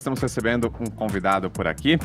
Estamos recebendo um convidado por aqui.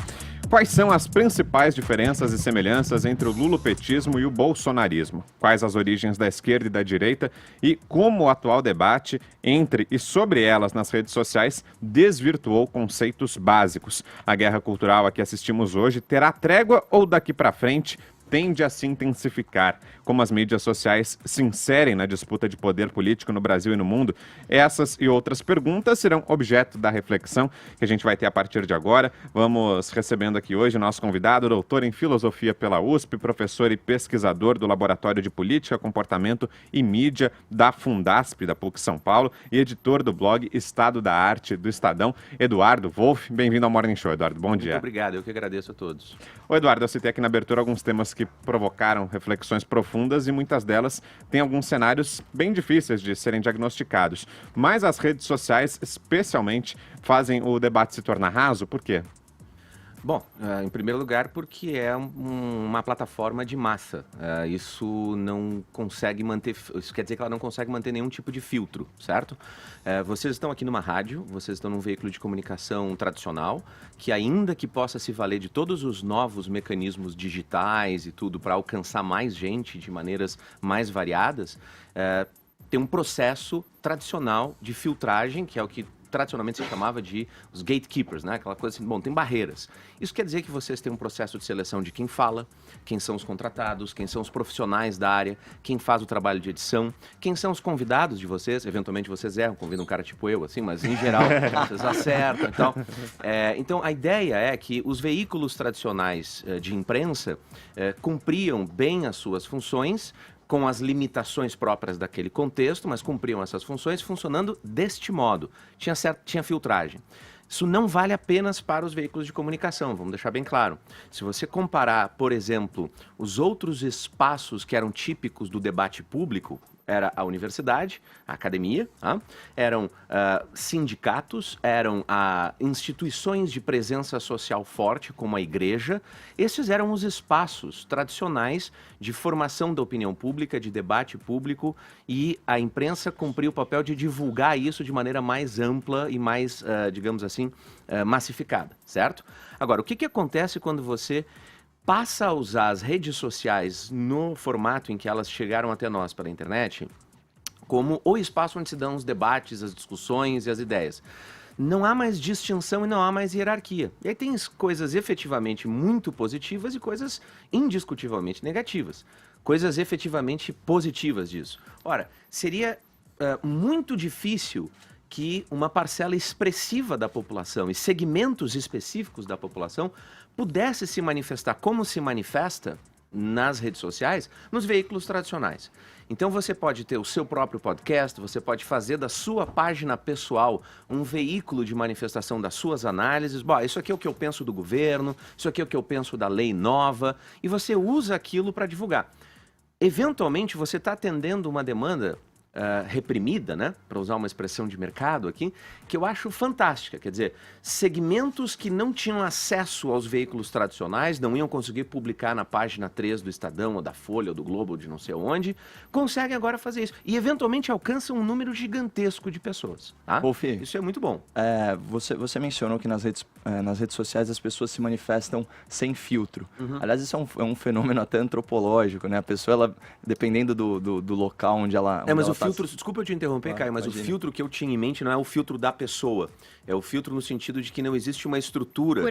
Quais são as principais diferenças e semelhanças entre o lulopetismo e o bolsonarismo? Quais as origens da esquerda e da direita? E como o atual debate entre e sobre elas nas redes sociais desvirtuou conceitos básicos? A guerra cultural a que assistimos hoje terá trégua ou daqui para frente tende a se intensificar? Como as mídias sociais se inserem na disputa de poder político no Brasil e no mundo? Essas e outras perguntas serão objeto da reflexão que a gente vai ter a partir de agora. Vamos recebendo aqui hoje o nosso convidado, doutor em Filosofia pela USP, professor e pesquisador do Laboratório de Política, Comportamento e Mídia da Fundasp, da PUC São Paulo, e editor do blog Estado da Arte do Estadão, Eduardo Wolff. Bem-vindo ao Morning Show, Eduardo. Bom dia. Muito obrigado, eu que agradeço a todos. Ô Eduardo, eu citei aqui na abertura alguns temas que provocaram reflexões profundas e muitas delas têm alguns cenários bem difíceis de serem diagnosticados. Mas as redes sociais, especialmente, fazem o debate se tornar raso. Por quê? Bom, em primeiro lugar, porque é uma plataforma de massa. Isso não consegue manter, isso quer dizer que ela não consegue manter nenhum tipo de filtro, certo? Vocês estão aqui numa rádio, vocês estão num veículo de comunicação tradicional, que ainda que possa se valer de todos os novos mecanismos digitais e tudo para alcançar mais gente de maneiras mais variadas, tem um processo tradicional de filtragem, que é o que tradicionalmente se chamava de os gatekeepers, né? Aquela coisa assim, bom, tem barreiras. Isso quer dizer que vocês têm um processo de seleção de quem fala, quem são os contratados, quem são os profissionais da área, quem faz o trabalho de edição, quem são os convidados de vocês. Eventualmente vocês erram, convidam um cara tipo eu, assim, mas em geral vocês acertam. Então a ideia é que os veículos tradicionais de imprensa cumpriam bem as suas funções, com as limitações próprias daquele contexto, mas cumpriam essas funções funcionando deste modo. Tinha filtragem. Isso não vale apenas para os veículos de comunicação, vamos deixar bem claro. Se você comparar, por exemplo, os outros espaços que eram típicos do debate público, era a universidade, a academia, eram sindicatos, eram instituições de presença social forte, como a igreja. Esses eram os espaços tradicionais de formação da opinião pública, de debate público, e a imprensa cumpriu o papel de divulgar isso de maneira mais ampla e mais, digamos assim, massificada, certo? Agora, o que acontece quando você passa a usar as redes sociais no formato em que elas chegaram até nós pela internet como o espaço onde se dão os debates, as discussões e as ideias? Não há mais distinção e não há mais hierarquia. E aí tem coisas efetivamente muito positivas e coisas indiscutivelmente negativas. Coisas efetivamente positivas disso. Ora, seria muito difícil que uma parcela expressiva da população e segmentos específicos da população pudesse se manifestar como se manifesta nas redes sociais, nos veículos tradicionais. Então você pode ter o seu próprio podcast, você pode fazer da sua página pessoal um veículo de manifestação das suas análises. Bom, isso aqui é o que eu penso do governo, isso aqui é o que eu penso da lei nova, e você usa aquilo para divulgar. Eventualmente você está atendendo uma demanda reprimida, né, para usar uma expressão de mercado aqui, que eu acho fantástica. Quer dizer, segmentos que não tinham acesso aos veículos tradicionais, não iam conseguir publicar na página 3 do Estadão, ou da Folha, ou do Globo, ou de não sei onde, conseguem agora fazer isso. E, eventualmente, alcançam um número gigantesco de pessoas. Tá? Wolff, isso é muito bom. Você mencionou que nas redes sociais as pessoas se manifestam sem filtro. Uhum. Aliás, isso é um fenômeno até antropológico, né? A pessoa, ela, dependendo do local onde ela... mas o filtro, desculpa eu te interromper, Caio, mas imagina. O filtro que eu tinha em mente não é o filtro da pessoa. É o filtro no sentido de que não existe uma estrutura.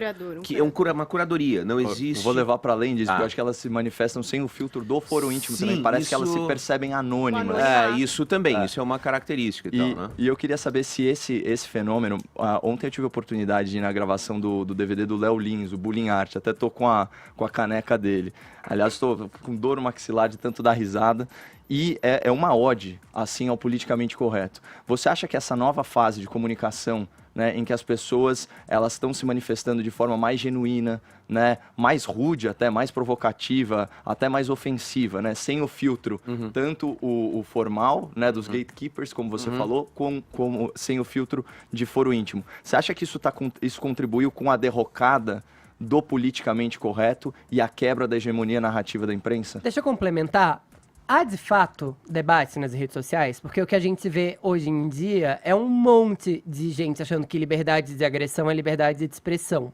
Uma curadoria. Não existe... Eu vou levar para além disso, porque eu acho que elas se manifestam sem o filtro do foro íntimo. Sim, também. Parece que elas se percebem anônimas. Isso também. Isso é uma característica. Né? E eu queria saber se esse fenômeno... ontem eu tive a oportunidade de ir na gravação do DVD do Léo Lins, o Bullying Art. Até tô com a caneca dele. Aliás, estou com dor no maxilar de tanto dar risada. E é uma ode, assim, ao politicamente correto. Você acha que essa nova fase de comunicação, né, em que as pessoas elas estão se manifestando de forma mais genuína, né, mais rude, até mais provocativa, até mais ofensiva, né, sem o filtro, tanto o formal, né, dos gatekeepers, como você falou, como sem o filtro de foro íntimo? Você acha que isso contribuiu com a derrocada do politicamente correto e a quebra da hegemonia narrativa da imprensa? Deixa eu complementar. Há, de fato, debate nas redes sociais? Porque o que a gente vê hoje em dia é um monte de gente achando que liberdade de agressão é liberdade de expressão.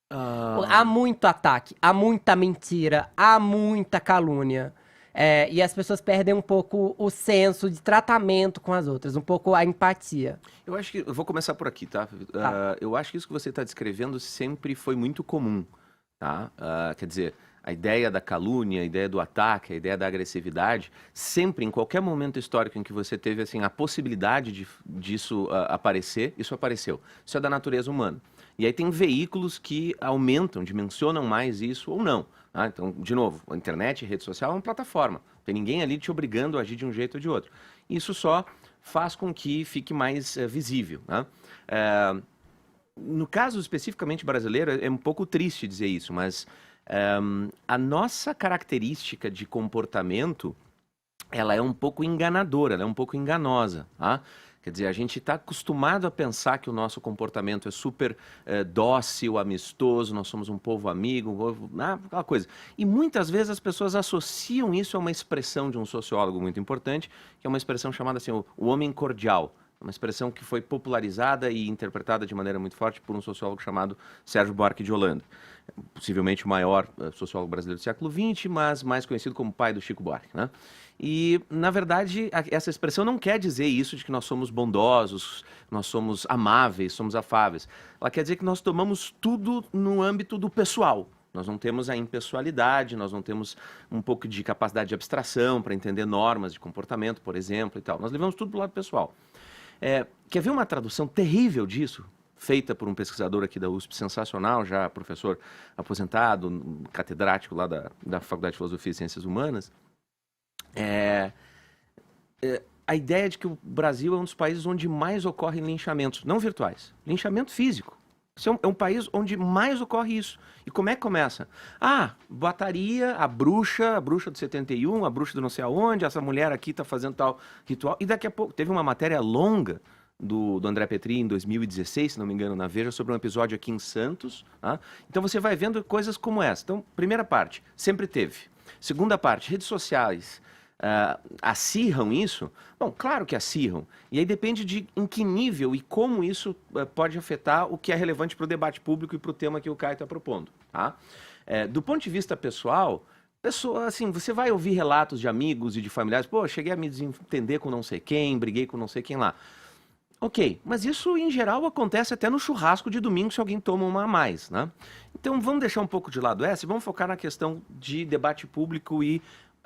Há muito ataque, há muita mentira, há muita calúnia. E as pessoas perdem um pouco o senso de tratamento com as outras, um pouco a empatia. Eu acho que... Eu vou começar por aqui, tá? Eu acho que isso que você está descrevendo sempre foi muito comum, tá? Quer dizer, a ideia da calúnia, a ideia do ataque, a ideia da agressividade, sempre, em qualquer momento histórico em que você teve assim, a possibilidade disso aparecer, isso apareceu. Isso é da natureza humana. E aí tem veículos que aumentam, dimensionam mais isso ou não. Então, de novo, a internet, a rede social é uma plataforma. Não tem ninguém ali te obrigando a agir de um jeito ou de outro. Isso só faz com que fique mais visível. No caso especificamente brasileiro, é um pouco triste dizer isso, mas a nossa característica de comportamento, ela é um pouco enganadora, ela é um pouco enganosa, tá? Quer dizer, a gente está acostumado a pensar que o nosso comportamento é super dócil, amistoso, nós somos um povo amigo, aquela coisa. E muitas vezes as pessoas associam isso a uma expressão de um sociólogo muito importante, que é uma expressão chamada assim, o homem cordial. Uma expressão que foi popularizada e interpretada de maneira muito forte por um sociólogo chamado Sérgio Buarque de Holanda. Possivelmente o maior sociólogo brasileiro do século XX, mas mais conhecido como pai do Chico Buarque, né? E, na verdade, essa expressão não quer dizer isso de que nós somos bondosos, nós somos amáveis, somos afáveis. Ela quer dizer que nós tomamos tudo no âmbito do pessoal. Nós não temos a impessoalidade, nós não temos um pouco de capacidade de abstração para entender normas de comportamento, por exemplo, e tal. Nós levamos tudo para o lado pessoal. Quer ver uma tradução terrível disso? Feita por um pesquisador aqui da USP, sensacional, já professor aposentado, catedrático lá da Faculdade de Filosofia e Ciências Humanas. A ideia de que o Brasil é um dos países onde mais ocorrem linchamentos, não virtuais, linchamento físico. Isso é um país onde mais ocorre isso. E como é que começa? Botaria, a bruxa do 71, a bruxa do não sei aonde, essa mulher aqui está fazendo tal ritual. E daqui a pouco, teve uma matéria longa do André Petri em 2016, se não me engano, na Veja, sobre um episódio aqui em Santos. Tá? Então você vai vendo coisas como essa. Então, primeira parte, sempre teve. Segunda parte, redes sociais. Acirram isso? Bom, claro que acirram. E aí depende de em que nível e como isso pode afetar o que é relevante para o debate público e para o tema que o Caio está propondo. Tá? Do ponto de vista pessoal, assim, você vai ouvir relatos de amigos e de familiares, pô, cheguei a me desentender com não sei quem, briguei com não sei quem lá. Ok, mas isso em geral acontece até no churrasco de domingo se alguém toma uma a mais, né? Então vamos deixar um pouco de lado essa e vamos focar na questão de debate público e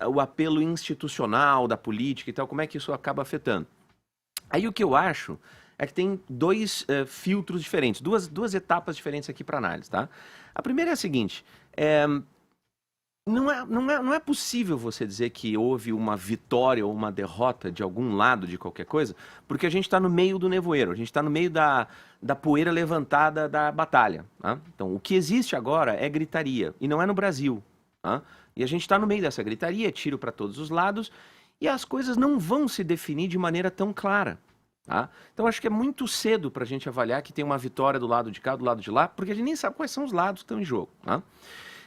o apelo institucional da política e tal, como é que isso acaba afetando. Aí o que eu acho é que tem dois filtros diferentes, duas etapas diferentes aqui para análise, tá? A primeira é a seguinte, não é possível você dizer que houve uma vitória ou uma derrota de algum lado de qualquer coisa, porque a gente está no meio do nevoeiro, a gente está no meio da poeira levantada da batalha. Tá? Então, o que existe agora é gritaria, e não é no Brasil. Tá? E a gente está no meio dessa gritaria, tiro para todos os lados, e as coisas não vão se definir de maneira tão clara. Tá? Então, acho que é muito cedo para a gente avaliar que tem uma vitória do lado de cá, do lado de lá, porque a gente nem sabe quais são os lados que estão em jogo. Tá?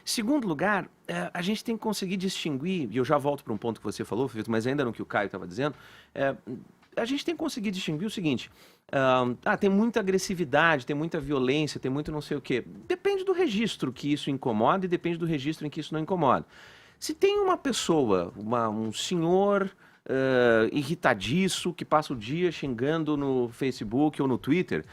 Segundo lugar, a gente tem que conseguir distinguir, e eu já volto para um ponto que você falou, Felipe, mas ainda no que o Caio estava dizendo, a gente tem que conseguir distinguir o seguinte, tem muita agressividade, tem muita violência, tem muito não sei o quê. Depende do registro que isso incomoda e depende do registro em que isso não incomoda. Se tem uma pessoa, um senhor irritadiço que passa o dia xingando no Facebook ou no Twitter,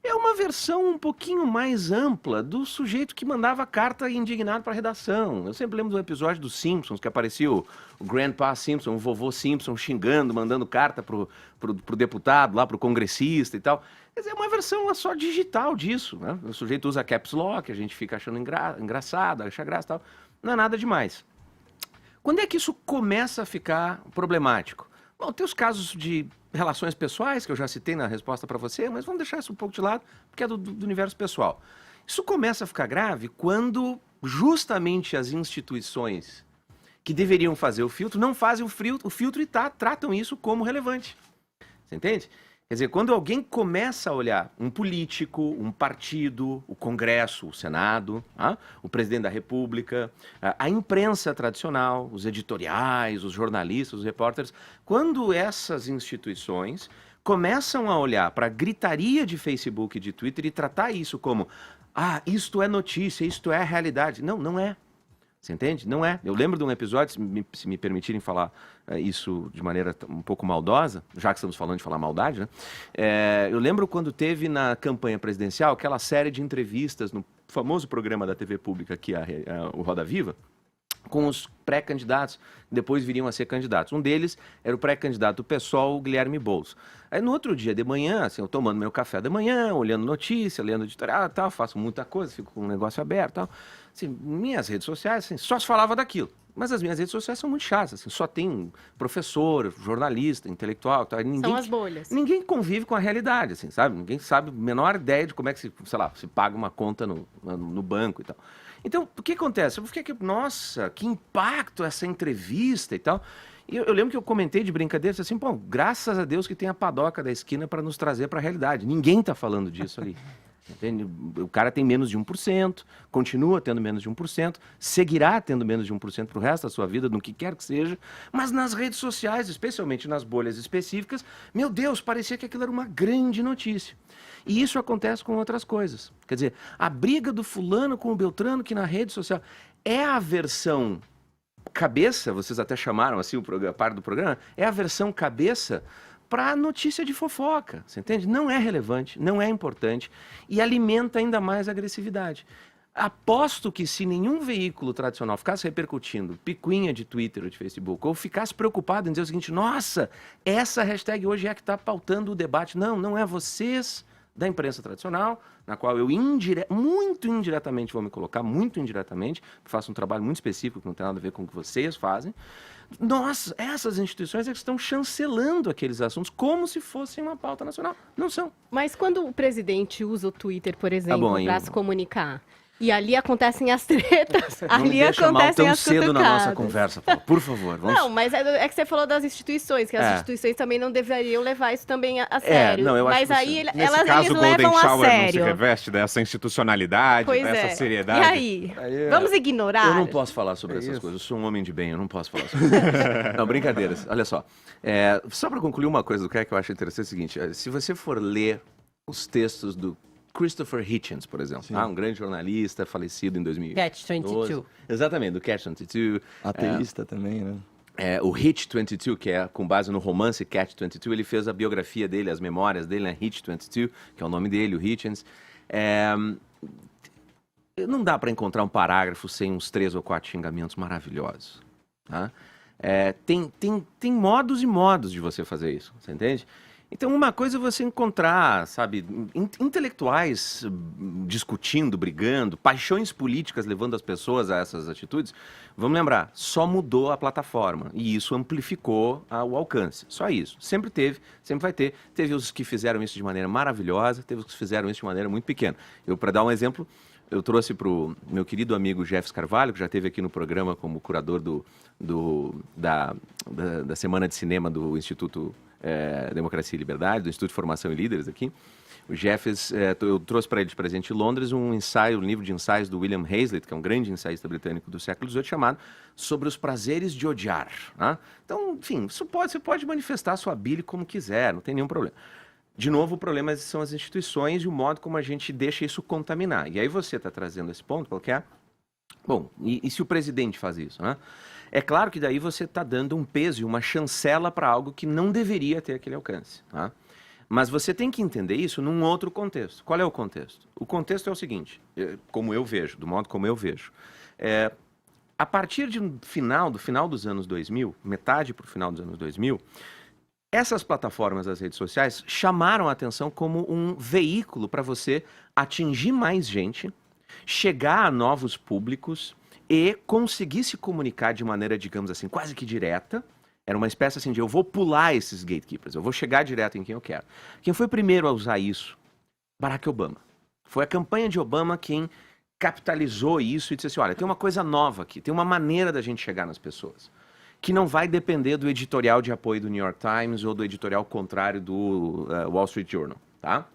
é uma versão um pouquinho mais ampla do sujeito que mandava carta indignado para a redação. Eu sempre lembro de um episódio dos Simpsons, que aparecia o Grandpa Simpson, o vovô Simpson, xingando, mandando carta pro deputado, lá pro congressista e tal. Quer dizer, é uma versão só digital disso, né? O sujeito usa caps lock, a gente fica achando engraçado, acha graça e tal. Não é nada demais. Quando é que isso começa a ficar problemático? Bom, tem os casos de relações pessoais, que eu já citei na resposta para você, mas vamos deixar isso um pouco de lado, porque é do universo pessoal. Isso começa a ficar grave quando justamente as instituições que deveriam fazer o filtro não fazem o filtro e tratam isso como relevante. Você entende? Quer dizer, quando alguém começa a olhar um político, um partido, o Congresso, o Senado, o presidente da República, a imprensa tradicional, os editoriais, os jornalistas, os repórteres, quando essas instituições começam a olhar para a gritaria de Facebook e de Twitter e tratar isso como isto é notícia, isto é a realidade. Não, não é. Você entende? Não é. Eu lembro de um episódio, se me permitirem falar isso de maneira um pouco maldosa, já que estamos falando de falar maldade, né? Eu lembro quando teve na campanha presidencial aquela série de entrevistas no famoso programa da TV Pública, que é o Roda Viva, com os pré-candidatos, depois viriam a ser candidatos. Um deles era o pré-candidato do PSOL, o Guilherme Boulos. Aí no outro dia de manhã, assim, eu tomando meu café da manhã, olhando notícia, lendo editorial e tal, faço muita coisa, fico com um negócio aberto e tal. Assim, minhas redes sociais, assim, só se falava daquilo. Mas as minhas redes sociais são muito chatas, assim, só tem professor, jornalista, intelectual, tal. São as bolhas. Ninguém convive com a realidade, assim, sabe? Ninguém sabe a menor ideia de como é que se, sei lá, se paga uma conta no banco e tal. Então, o que acontece? Eu fiquei aqui, nossa, que impacto essa entrevista e tal. E eu lembro que eu comentei de brincadeira, assim, pô, graças a Deus que tem a padoca da esquina para nos trazer para a realidade. Ninguém está falando disso ali. Entende? O cara tem menos de 1%, continua tendo menos de 1%, seguirá tendo menos de 1% para o resto da sua vida, no que quer que seja, mas nas redes sociais, especialmente nas bolhas específicas, meu Deus, parecia que aquilo era uma grande notícia. E isso acontece com outras coisas. Quer dizer, a briga do fulano com o Beltrano, que na rede social é a versão cabeça, vocês até chamaram assim a parte do programa, é a versão cabeça para notícia de fofoca, você entende? Não é relevante, não é importante e alimenta ainda mais a agressividade. Aposto que se nenhum veículo tradicional ficasse repercutindo picuinha de Twitter ou de Facebook, ou ficasse preocupado em dizer o seguinte, nossa, essa hashtag hoje é que está pautando o debate. Não, não é vocês da imprensa tradicional, na qual eu muito indiretamente vou me colocar, muito indiretamente, faço um trabalho muito específico que não tem nada a ver com o que vocês fazem. Nossa, essas instituições é que estão chancelando aqueles assuntos como se fossem uma pauta nacional. Não são. Mas quando o presidente usa o Twitter, por exemplo, bom, para se comunicar, e ali acontecem as tretas, Não me ali deixa mal acontecem tão as cedo na nossa cutucadas. conversa, Paulo. Por favor, vamos... Não, mas é que você falou das instituições, que as instituições também não deveriam levar isso também a sério. não, eu acho mas que aí Nesse eles caso, o Golden levam a Shower não se sério. reveste dessa institucionalidade, Pois dessa é. seriedade. E aí? Vamos ignorar? Eu não posso falar sobre essas coisas. Eu sou um homem de bem, eu não posso falar sobre isso. Não, brincadeiras. Olha só. Só para concluir uma coisa do que eu acho interessante é o seguinte. Se você for ler os textos do Christopher Hitchens, por exemplo, um grande jornalista falecido em 2012. Catch-22. Exatamente, do Catch-22. Ateísta também, né? O Hitch-22, que é com base no romance Catch-22, ele fez a biografia dele, as memórias dele, né? Hitch-22, que é o nome dele, o Hitchens. Não dá para encontrar um parágrafo sem uns 3 ou 4 xingamentos maravilhosos. Tá? Tem modos e modos de você fazer isso, você entende? Então, uma coisa é você encontrar, sabe, intelectuais discutindo, brigando, paixões políticas levando as pessoas a essas atitudes. Vamos lembrar, só mudou a plataforma e isso amplificou o alcance. Só isso. Sempre teve, sempre vai ter. Teve os que fizeram isso de maneira maravilhosa, teve os que fizeram isso de maneira muito pequena. Para dar um exemplo, eu trouxe para o meu querido amigo Jeffs Carvalho, que já esteve aqui no programa como curador da Semana de Cinema do Instituto Democracia e Liberdade, do Instituto de Formação e Líderes aqui. O Jeffs, eu trouxe para ele de presente em Londres um livro de ensaios do William Hazlitt, que é um grande ensaísta britânico do século XVIII, chamado Sobre os Prazeres de Odiar. Né? Então, enfim, você pode manifestar a sua bile como quiser, não tem nenhum problema. De novo, o problema são as instituições e o modo como a gente deixa isso contaminar. E aí você está trazendo esse ponto qualquer. Bom, e se o presidente faz isso, né? É claro que daí você está dando um peso e uma chancela para algo que não deveria ter aquele alcance. Tá? Mas você tem que entender isso num outro contexto. Qual é o contexto? O contexto é o seguinte, como eu vejo, do modo como eu vejo. A partir do final dos anos 2000, metade para o final dos anos 2000, essas plataformas das redes sociais chamaram a atenção como um veículo para você atingir mais gente, chegar a novos públicos e conseguir se comunicar de maneira, digamos assim, quase que direta. Era uma espécie assim de eu vou pular esses gatekeepers, eu vou chegar direto em quem eu quero. Quem foi o primeiro a usar isso? Barack Obama. Foi a campanha de Obama quem capitalizou isso e disse assim, olha, tem uma coisa nova aqui, tem uma maneira da gente chegar nas pessoas. que não vai depender do editorial de apoio do New York Times ou do editorial contrário do Wall Street Journal, tá?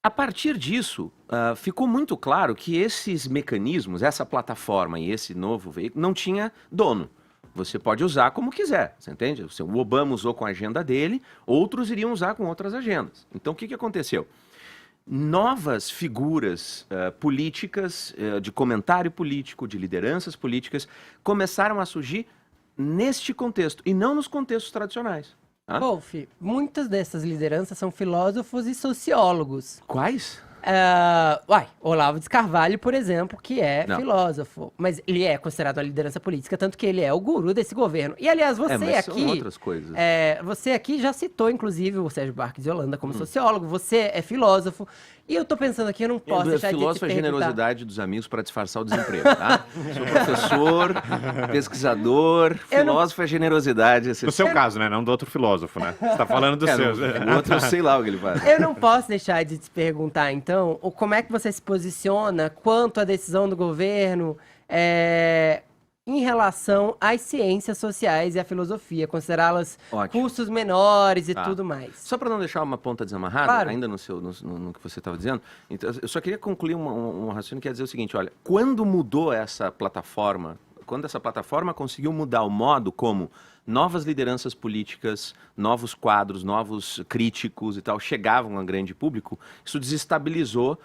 A partir disso, ficou muito claro que esses mecanismos, essa plataforma e esse novo veículo não tinha dono. Você pode usar como quiser, você entende? O Obama usou com a agenda dele, outros iriam usar com outras agendas. Então, o que aconteceu? Novas figuras políticas, de comentário político, de lideranças políticas, começaram a surgir neste contexto, e não nos contextos tradicionais. Tá? Wolf, muitas dessas lideranças são filósofos e sociólogos. Quais? Olavo de Carvalho, por exemplo, que é Não. filósofo, mas ele é considerado uma liderança política, tanto que ele é o guru desse governo. E, aliás, você mas são aqui... outras coisas. Você aqui já citou, inclusive, o Sérgio Buarque de Holanda como sociólogo, você é filósofo, e eu tô pensando aqui, eu não posso deixar de Filósofo é a te perguntar... generosidade dos amigos para disfarçar o desemprego, tá? Sou professor, pesquisador, filósofo é generosidade. No seu caso, né? Não do outro filósofo, né? Você tá falando do seu. O outro eu sei lá o que ele faz. Eu não posso deixar de te perguntar, então, como é que você se posiciona quanto à decisão do governo em relação às ciências sociais e à filosofia, considerá-las Ótimo. cursos menores e Tá. tudo mais. Só para não deixar uma ponta desamarrada, Claro. ainda no que você estava dizendo, então, eu só queria concluir um raciocínio que quer dizer o seguinte, olha, quando mudou essa plataforma, quando essa plataforma conseguiu mudar o modo como novas lideranças políticas, novos quadros, novos críticos e tal, chegavam a grande público, isso desestabilizou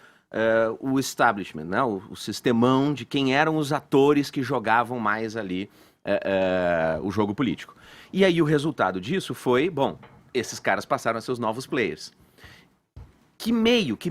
o establishment, né? O sistemão de quem eram os atores que jogavam mais ali o jogo político. E aí o resultado disso foi, bom, esses caras passaram a ser os novos players. Que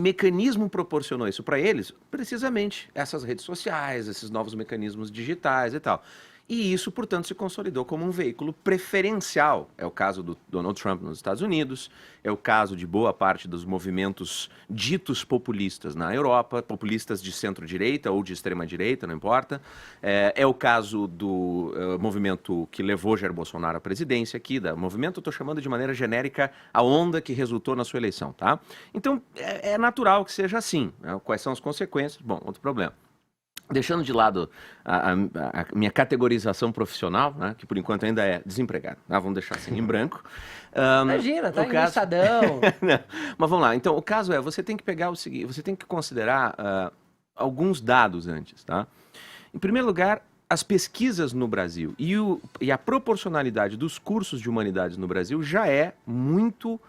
mecanismo proporcionou isso para eles? Precisamente essas redes sociais, esses novos mecanismos digitais e tal. E isso, portanto, se consolidou como um veículo preferencial. É o caso do Donald Trump nos Estados Unidos, é o caso de boa parte dos movimentos ditos populistas na Europa, populistas de centro-direita ou de extrema-direita, não importa. É o caso do movimento que levou Jair Bolsonaro à presidência aqui, movimento eu estou chamando de maneira genérica a onda que resultou na sua eleição, tá? Então, é natural que seja assim, né? Quais são as consequências? Bom, outro problema. Deixando de lado a minha categorização profissional, né, que por enquanto ainda é desempregado, vamos deixar assim em branco. Imagina, tá o caso... engraçadão. Mas vamos lá, então o caso é, você tem que pegar o seguinte, você tem que considerar alguns dados antes, tá? Em primeiro lugar, as pesquisas no Brasil e a proporcionalidade dos cursos de humanidades no Brasil já é muito...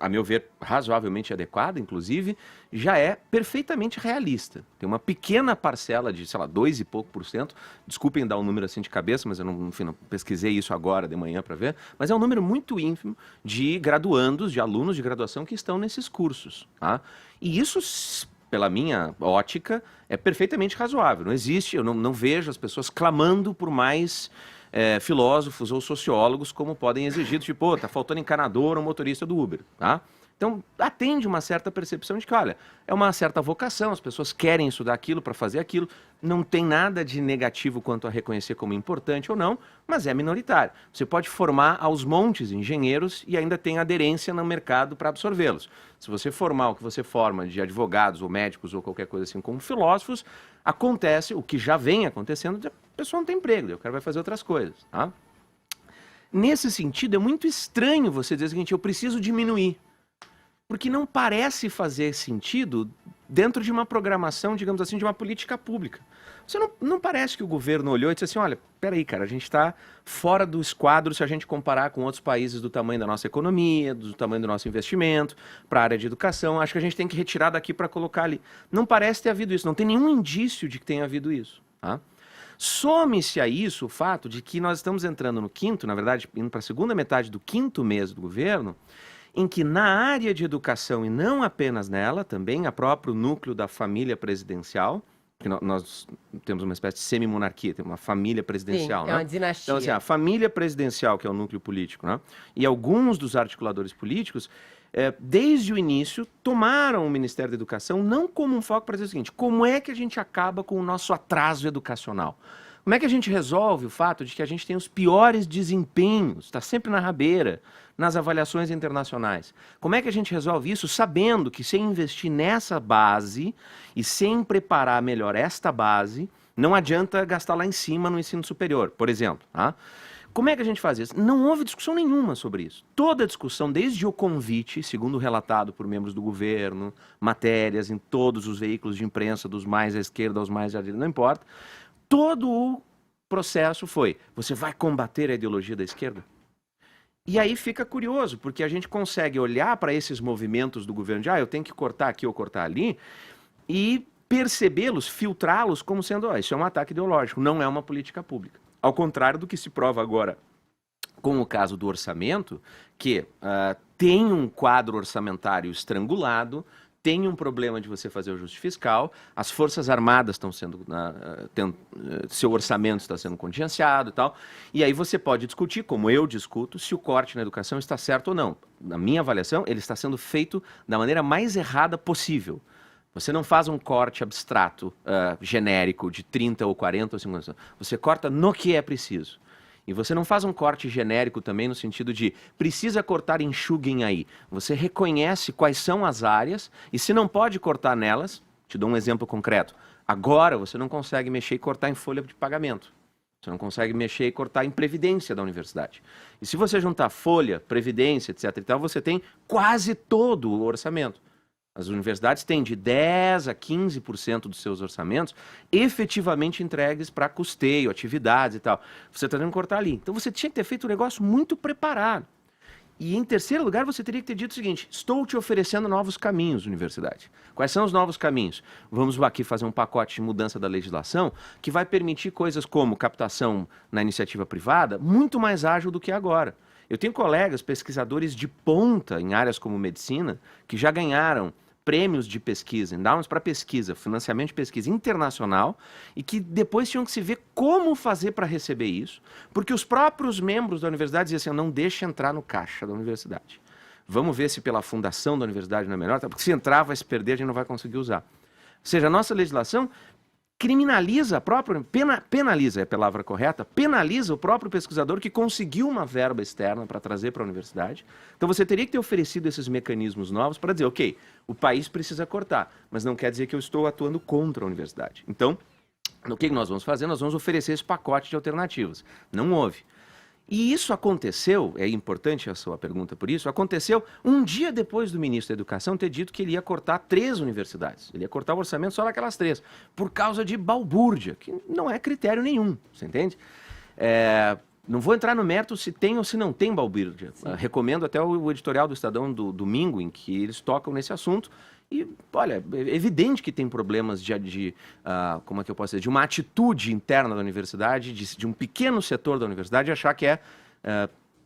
a meu ver, razoavelmente adequada, inclusive, já é perfeitamente realista. Tem uma pequena parcela de, sei lá, 2 e pouco %. Desculpem dar um número assim de cabeça, mas eu não pesquisei isso agora de manhã para ver. Mas é um número muito ínfimo de graduandos, de alunos de graduação que estão nesses cursos. Tá? E isso, pela minha ótica, é perfeitamente razoável. Não existe, eu não vejo as pessoas clamando por mais... filósofos ou sociólogos como podem exigir, tipo, tá faltando encanador ou motorista do Uber, tá? Então, atende uma certa percepção de que, olha, é uma certa vocação, as pessoas querem estudar aquilo para fazer aquilo, não tem nada de negativo quanto a reconhecer como importante ou não, mas é minoritário. Você pode formar aos montes engenheiros e ainda tem aderência no mercado para absorvê-los. Se você formar o que você forma de advogados ou médicos ou qualquer coisa assim como filósofos, acontece, o que já vem acontecendo, a pessoa não tem emprego, o cara vai fazer outras coisas, tá? Nesse sentido, é muito estranho você dizer o seguinte, eu preciso diminuir. Porque não parece fazer sentido dentro de uma programação, digamos assim, de uma política pública. Você não parece que o governo olhou e disse assim, olha, peraí, cara, a gente está fora do esquadro se a gente comparar com outros países do tamanho da nossa economia, do tamanho do nosso investimento, para a área de educação, acho que a gente tem que retirar daqui para colocar ali. Não parece ter havido isso, não tem nenhum indício de que tenha havido isso, tá? Some-se a isso o fato de que nós estamos entrando no quinto, na verdade, indo para a segunda metade do quinto mês do governo, em que na área de educação, e não apenas nela, também a próprio núcleo da família presidencial, que nós temos uma espécie de semi-monarquia, tem uma família presidencial, Sim, né? é uma dinastia. Então, assim, a família presidencial, que é o núcleo político, né? E alguns dos articuladores políticos, desde o início, tomaram o Ministério da Educação não como um foco para dizer o seguinte, como é que a gente acaba com o nosso atraso educacional? Como é que a gente resolve o fato de que a gente tem os piores desempenhos, está sempre na rabeira, nas avaliações internacionais? Como é que a gente resolve isso sabendo que sem investir nessa base e sem preparar melhor esta base, Não adianta gastar lá em cima no ensino superior, por exemplo. Tá? Como é que a gente faz isso? Não houve discussão nenhuma sobre isso. Toda a discussão, desde o convite, segundo relatado por membros do governo, matérias em todos os veículos de imprensa, dos mais à esquerda aos mais à direita, não importa, todo o processo foi: você vai combater a ideologia da esquerda? E aí fica curioso, porque a gente consegue olhar para esses movimentos do governo de eu tenho que cortar aqui ou cortar ali, e percebê-los, filtrá-los como sendo, isso é um ataque ideológico, não é uma política pública. Ao contrário do que se prova agora com o caso do orçamento, que tem um quadro orçamentário estrangulado, tem um problema de você fazer o ajuste fiscal, as Forças Armadas estão sendo, seu orçamento está sendo contingenciado e tal, e aí você pode discutir, como eu discuto, se o corte na educação está certo ou não. Na minha avaliação, ele está sendo feito da maneira mais errada possível. Você não faz um corte abstrato, genérico, de 30 ou 40 ou 50, você corta no que é preciso. E você não faz um corte genérico também no sentido de precisa cortar, enxuguem aí. Você reconhece quais são as áreas e se não pode cortar nelas, te dou um exemplo concreto. Agora você não consegue mexer e cortar em folha de pagamento. Você não consegue mexer e cortar em previdência da universidade. E se você juntar folha, previdência, etc. e tal, você tem quase todo o orçamento. As universidades têm de 10% a 15% dos seus orçamentos efetivamente entregues para custeio, atividades e tal. Você está tendo que cortar ali. Então você tinha que ter feito um negócio muito preparado. E em terceiro lugar, você teria que ter dito o seguinte: estou te oferecendo novos caminhos, universidade. Quais são os novos caminhos? Vamos aqui fazer um pacote de mudança da legislação que vai permitir coisas como captação na iniciativa privada muito mais ágil do que agora. Eu tenho colegas pesquisadores de ponta em áreas como medicina que já ganharam prêmios de pesquisa, endowments para pesquisa, financiamento de pesquisa internacional, e que depois tinham que se ver como fazer para receber isso, porque os próprios membros da universidade diziam assim: não deixa entrar no caixa da universidade. Vamos ver se pela fundação da universidade não é melhor, porque se entrar vai se perder, a gente não vai conseguir usar. Ou seja, a nossa legislação criminaliza a própria, penaliza é a palavra correta, penaliza o próprio pesquisador que conseguiu uma verba externa para trazer para a universidade. Então você teria que ter oferecido esses mecanismos novos para dizer, ok, o país precisa cortar, mas não quer dizer que eu estou atuando contra a universidade. Então, o que nós vamos fazer? Nós vamos oferecer esse pacote de alternativas. Não houve. E isso aconteceu, é importante a sua pergunta por isso, aconteceu um dia depois do ministro da Educação ter dito que ele ia cortar 3 universidades. Ele ia cortar o orçamento só naquelas 3, por causa de balbúrdia, que não é critério nenhum, você entende? Não vou entrar no mérito se tem ou se não tem balbúrdia. Recomendo até o editorial do Estadão do domingo, em que eles tocam nesse assunto. E, olha, é evidente que tem problemas como é que eu posso dizer, de uma atitude interna da universidade, de um pequeno setor da universidade achar que é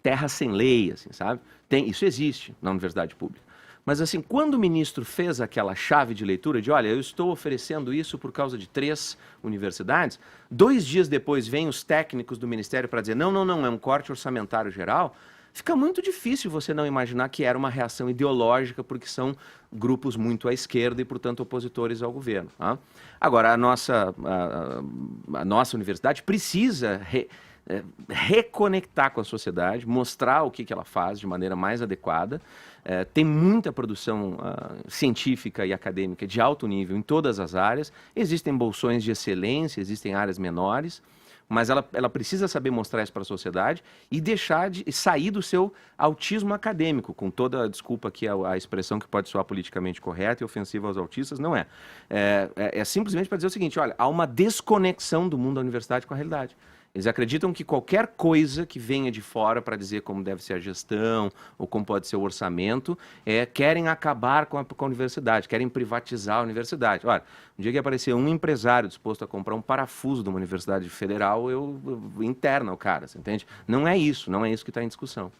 terra sem lei, assim, sabe? Isso existe na universidade pública. Mas, assim, quando o ministro fez aquela chave de leitura de, olha, eu estou oferecendo isso por causa de 3 universidades, 2 dias depois vêm os técnicos do ministério para dizer, não, é um corte orçamentário geral, fica muito difícil você não imaginar que era uma reação ideológica, porque são grupos muito à esquerda e, portanto, opositores ao governo. Tá? Agora, a nossa universidade precisa reconectar com a sociedade, mostrar o que ela faz de maneira mais adequada. Tem muita produção científica e acadêmica de alto nível em todas as áreas. Existem bolsões de excelência, existem áreas menores, mas ela precisa saber mostrar isso para a sociedade e deixar de sair do seu autismo acadêmico, com toda a desculpa que a expressão que pode soar politicamente correta e ofensiva aos autistas, não é. É simplesmente para dizer o seguinte, olha, há uma desconexão do mundo da universidade com a realidade. Eles acreditam que qualquer coisa que venha de fora para dizer como deve ser a gestão ou como pode ser o orçamento, querem acabar com a universidade, querem privatizar a universidade. Olha, um dia que aparecer um empresário disposto a comprar um parafuso de uma universidade federal, eu interna o cara, você entende? Não é isso que está em discussão.